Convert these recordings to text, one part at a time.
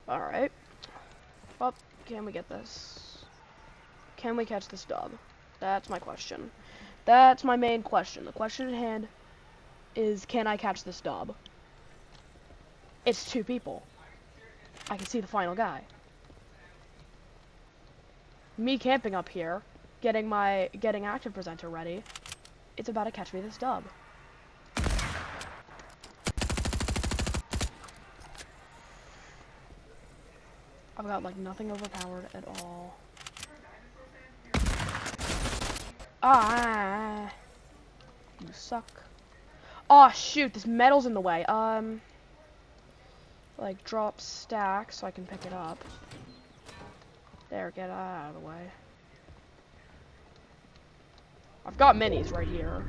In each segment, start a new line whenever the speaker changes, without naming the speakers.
Alright. Well, can we get this? Can we catch this dub? That's my question. That's my main question. The question at hand is, can I catch this dub? It's 2 people. I can see the final guy. Me camping up here, getting active presenter ready. It's about to catch me this dub. I've got like nothing overpowered at all. Ah, you suck. Oh shoot, this metal's in the way. Like drop stack so I can pick it up. There, get out of the way. I've got minis right here.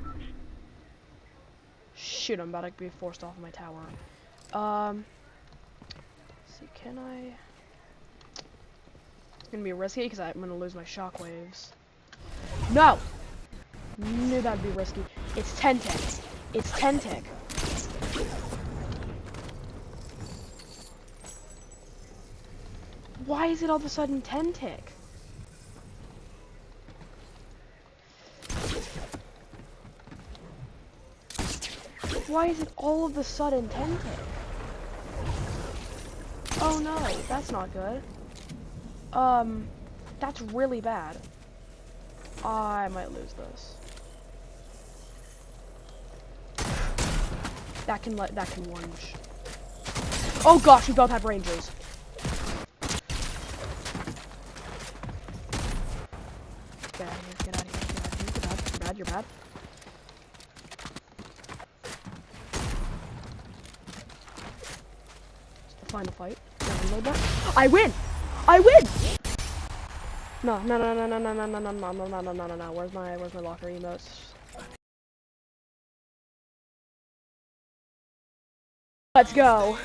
Shoot, I'm about to be forced off of my tower. Let's see, can I? It's gonna be risky because I'm gonna lose my shockwaves. No! Knew that'd be risky. It's 10 tick. It's 10 tick. Why is it all of a sudden 10 tick? Why is it all of a sudden 10 tick? Oh no, that's not good. That's really bad. I might lose this. That can lunge. Oh gosh, we both have rangers. Get out of here, get out of here, get out of here. You're bad, you're bad, you're bad. It's the final fight. Reload that. I win! I win! No. Where's my locker emotes? Let's go.